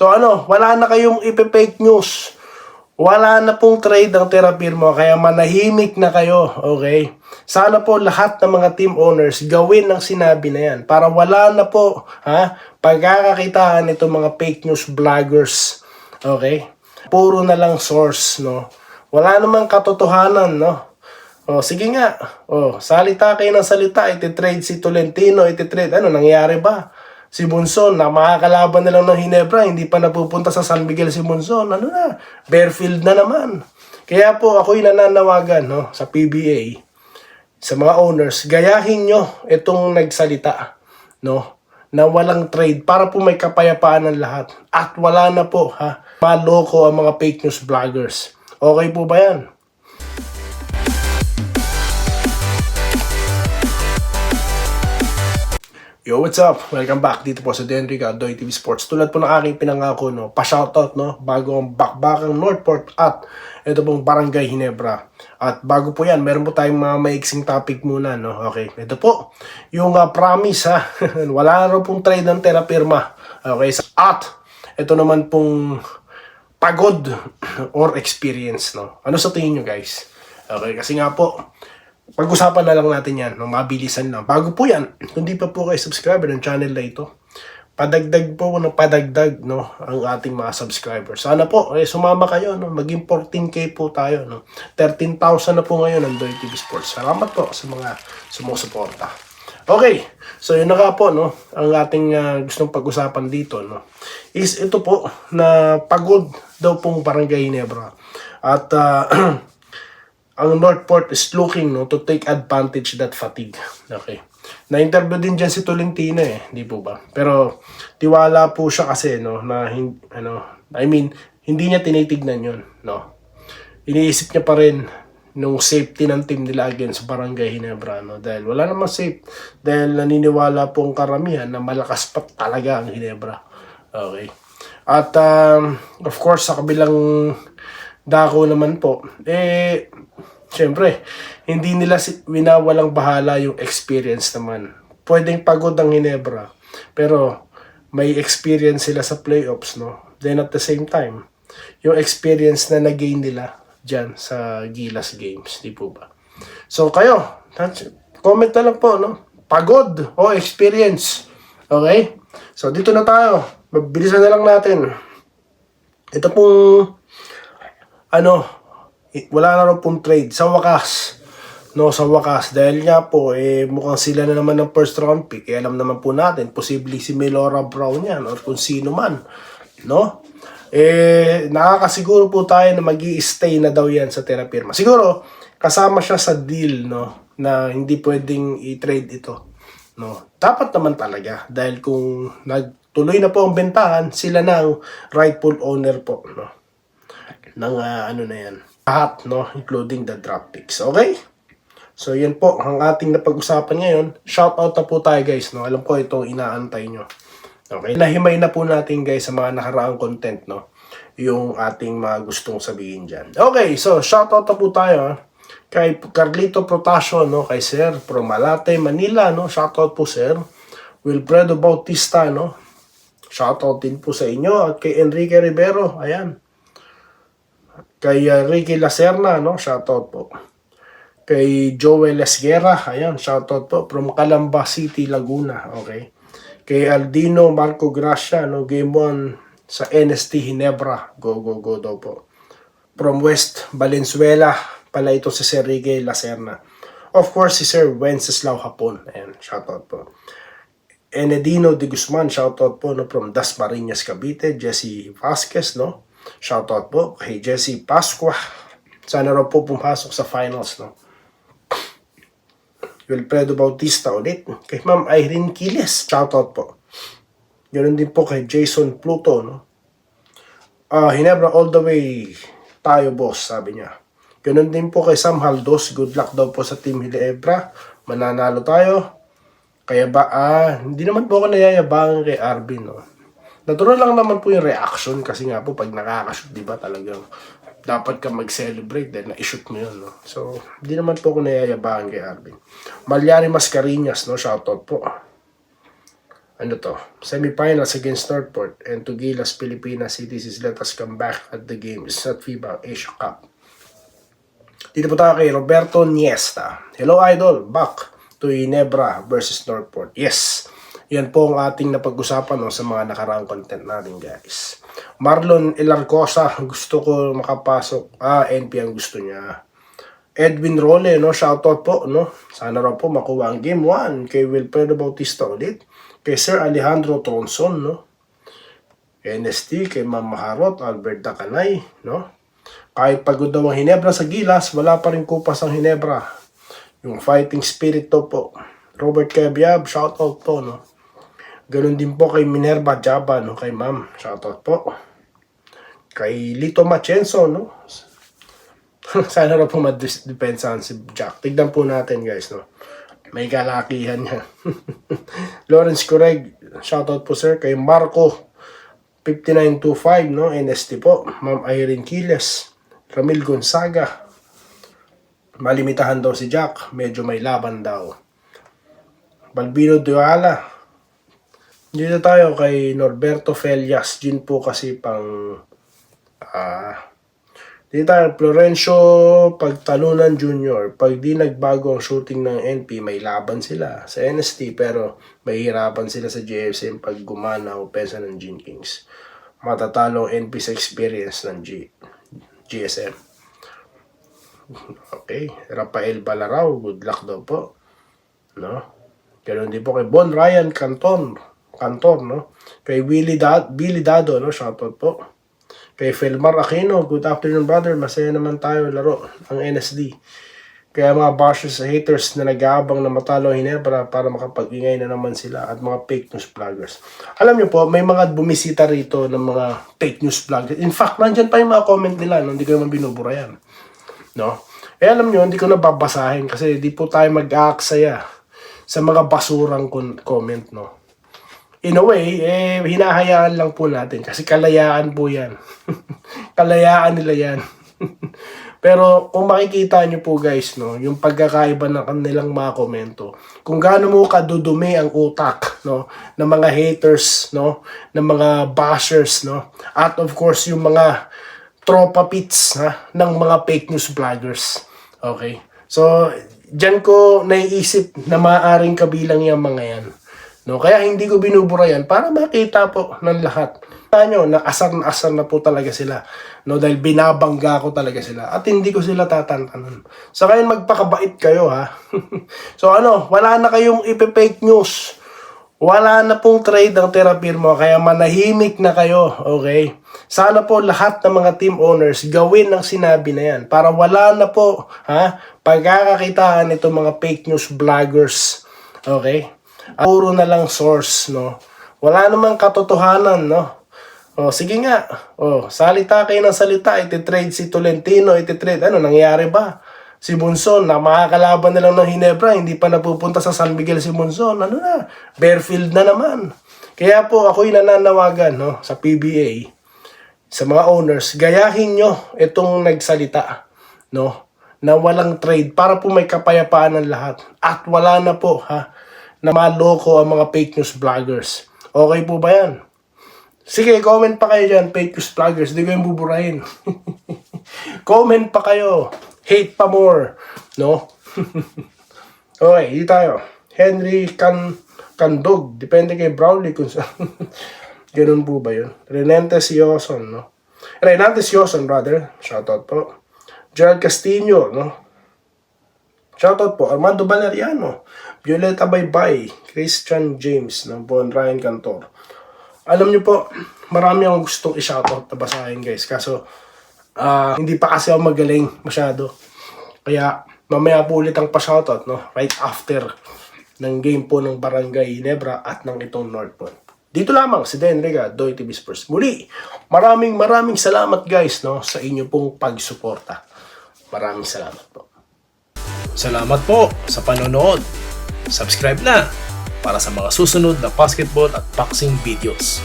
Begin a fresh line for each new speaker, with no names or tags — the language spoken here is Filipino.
So ano, wala na kayong ipe-fake news. Wala na pong trade ang Terrafirma, kaya manahimik na kayo, okay? Sana po lahat ng mga team owners gawin ang sinabi na yan para wala na po pagkakakitaan itong mga fake news vloggers, okay? Puro na lang source, no? Wala namang katotohanan, no? Sige nga. Salita kayo ng salita, ititrade si Tolentino, ititrade. Ano, nangyari ba? Si Monzon, na makakalaban na lang ng Hinebra, hindi pa napupunta sa San Miguel si Monzon. Ano na? Barefield na naman. Kaya po ako'y nananawagan, no, sa PBA, sa mga owners, gayahin nyo itong nagsalita, no, na walang trade para po may kapayapaan ng lahat. At wala na po, maloko ang mga fake news vloggers. Okay po ba yan? Yo, what's up? Welcome back dito po sa Denrica, Doy TV Sports. Tulad po ng aking pinangako, no, pa-shoutout, no, bago ang bakbakang Northport at ito pong Barangay Hinebra. At bago po yan, meron po tayong mga maiksing topic muna, no. Okay, ito po, yung promise, wala na pong trade ng Terrafirma. Okay, at ito naman pong pagod or experience, no. Ano sa tingin nyo, guys? Okay, kasi nga po, pag-usapan na lang natin yan, no? Mabilisan lang. Bago po yan, kung di pa po kayo subscriber ng channel na ito, padagdag po ng padagdag, no, ang ating mga subscribers. Sana po, sumama kayo, no? Maging 14K po tayo, no? 13,000 na po ngayon ang Doy TV Sports. Salamat po sa mga sumusuporta. Okay, so yun na nga po, no? Ang ating gustong pag-usapan dito, no, is ito po na pagod daw pong Barangay Hinebra. At ang Northport is looking, no, to take advantage that fatigue. Okay. Na-interview din dyan si Tolentino, di po ba? Pero tiwala po siya kasi, no, na hindi niya tinitignan yun, no. Iniisip niya pa rin nung safety ng team nila against Barangay Hinebra, no, dahil wala namang safe, dahil naniniwala pong karamihan na malakas pa talaga ang Hinebra. Okay. At of course, sa kabilang dako naman po, siyempre, hindi nila winawalang bahala yung experience naman. Pwedeng pagod ang Hinebra, pero may experience sila sa playoffs, no? Then at the same time, yung experience na nag-gain nila dyan sa Gilas Games, di po ba? So kayo, comment na lang po, no? Pagod o experience. Okay? So dito na tayo. Mabilisan na lang natin. Ito pong wala na rin pong trade sa wakas, no, sa wakas, dahil nga po mukhang sila na naman ng first round pick. Alam naman po natin, posible si Melora Brown yan or kung sino man, no. Nakakasiguro po tayo na magi-stay na daw yan sa Terrafirma. Siguro kasama siya sa deal, no, na hindi pwedeng i-trade ito, no. Dapat naman talaga, dahil kung nagtuloy na po ang bentahan, sila na ang rightful owner po, no, ng na yan, lahat, no, including the draft picks. Okay? So, yan po ang ating napag-usapan ngayon. Shoutout na po tayo, guys, no. Alam ko itong inaantay nyo. Okay? Nahimay na po natin, guys, sa mga nakaraang content, no, yung ating mga gustong sabihin dyan. Okay, so shoutout na po tayo kay Carlito Protasio, no, kay Sir from Malate, Manila, no. Shoutout po, Sir. Wilfredo Bautista, no. Shoutout din po sa inyo. At kay Enrique Rivero, ayan. Kay Ricky Lacerna, no, shoutout po. Kay Joel Esguerra, ayan, shoutout po from Calamba City, Laguna, okay. Kay Aldino Marco Gracia, no, game 1 sa NST Hinebra, go daw po. From West Valenzuela, pala ito si Sir Ricky Lacerna. Of course, si Sir Wenceslao Hapon, ayan, shoutout po. Enedino de Guzman, shoutout po, no, from Dasmariñas, Cavite. Jesse Vasquez, no. Shoutout po kay Jesse Pasqua. Sana raw po pumasok sa finals, no. Wilfredo Bautista ulit. Kay Ma'am Irene Quiles. Shoutout po. Ganoon din po kay Jason Pluto, no. Hinebra all the way tayo, boss, sabi niya. Ganoon din po kay Sam Haldos. Good luck daw po sa Team Hinebra. Mananalo tayo. Kaya hindi naman po ako nayayabangan kay Arvin, no. Natural lang naman po yung reaction kasi nga po pag nakakashoot, di ba, talagang dapat ka mag-celebrate dahil na-shoot mo yun, no. So, hindi naman po ako nayayabangan kay Arvin. Malyari Mascarinas, no, shoutout po. ano to, semifinals against Northport and to Gilas, Pilipinas Citizens. Let us come back at the games at FIBA Asia Cup. Dito po tayo kay Roberto Niesta. Hello Idol, back to Ginebra versus Northport. Yes, yan po ang ating napag-usapan sa mga nakaraang content natin guys. Marlon Elarcosa, gusto ko makapasok. NP ang gusto niya. Edwin Role, shoutout po, Sana raw po makuha ang game 1 kay Wilfredo Bautista ulit. Kay Sir Alejandro Tronson, NST, kay Ma'am Maharot, Albert Dacanay, Kahit pagod daw ang Ginebra sa Gilas, wala pa rin kupas ang Ginebra. Yung fighting spirit to po. Robert Kebiab, shoutout po, Ganun din po kay Minerva Jaba, kay Ma'am, shoutout po. Kay Lito Machenzo, Sana raw po ma-depensahan si Jack. Tignan po natin guys, May kalakihan niya. Lawrence Correg, shoutout po sir. Kay Marco 5925, NST po. Ma'am Irene Quiles, Ramil Gonzaga. Malimitahan daw si Jack, medyo may laban daw. Balbino Duala. Dito tayo kay Norberto Felias. Jin po kasi pang dito tayo, Florencio Pagtalunan Jr. Pag di nagbago ang shooting ng NP, may laban sila sa NST pero mahihirapan sila sa GSM pag gumana o pesa ng Gene Kings. Matatalo ang NP sa experience ng GSM. Okay, Rafael Balaraw, good luck daw po. Pero hindi po kay Bon Ryan Cantor, Kay Billy Dado, shoutout po. Kay Felmar Aquino, good afternoon brother, masaya naman tayo laro ang NSD. Kaya mga bashers sa haters na nag-aabang na matalo ang Ginebra para makapag-ingay na naman sila at mga fake news vloggers. Alam niyo po, may mga bumisita rito ng mga fake news vloggers. In fact, nandyan pa yung mga comment nila, hindi ko naman binubura yan. Alam niyo, hindi ko nababasahin kasi di po tayo mag-aaksaya sa mga basurang comment, In a way, hinahayaan lang po natin kasi kalayaan po yan. Kalayaan nila yan. Pero kung makikita nyo po guys, yung pagkakaiba ng kanilang mga komento, kung gaano mo kadudumi ang utak, ng mga haters, ng mga bashers, at of course yung mga tropa pits, ng mga fake news vloggers. Okay? So, dyan ko naiisip na maaaring kabilang yung mga yan. Kaya hindi ko binubura yan para makita po ng lahat. Nyo, na asar na po talaga sila. Dahil binabangga ko talaga sila. At hindi ko sila tatantanan. So kaya magpakabait kayo So wala na kayong ipe-fake news. Wala na pong trade ang Terrafirma. Kaya manahimik na kayo. Okay? Sana po lahat ng mga team owners gawin ang sinabi na yan. Para wala na po pagkakakitaan itong mga fake news vloggers. Okay? Puro na lang source, Wala namang katotohanan, sige nga. Salita kayo ng salita, ititrade si Tolentino, ititrade. Ano nangyari ba? Si Monson, na makakalaban na lang ng Ginebra, hindi pa napupunta sa San Miguel si Monson. Barefield na naman. Kaya po ako'y nananawagan, sa PBA, sa mga owners, gayahin nyo itong nagsalita, na walang trade para po may kapayapaan ng lahat. At wala na po, na maloko ang mga fake news vloggers. Okay po ba yan? Sige, comment pa kayo dyan, fake news vloggers. Hindi ko yung buburahin. Comment pa kayo. Hate pa more. Okay, hindi tayo. Henry Candog. Depende kay Brownlee kung sa... Ganun po ba yun? Renantes Yoson, Renantes Yoson, brother. Shoutout po. Gerald Castillo, Shoutout po, Armando Valeriano, Violeta Baybay, Christian James, ng Bon Ryan Cantor. Alam niyo po, marami akong gustong i-shoutout na basahin guys. Kaso, hindi pa kasi ako magaling masyado. Kaya, mamaya po ulit ang pa-shoutout, right after ng game po ng Barangay Ginebra at ng itong Northport. Dito lamang si Den Riga, Doy TV Sports. Muli, maraming salamat guys, sa inyo pong pagsuporta. Maraming salamat po. Salamat po sa panonood. Subscribe na para sa mga susunod na basketball at boxing videos.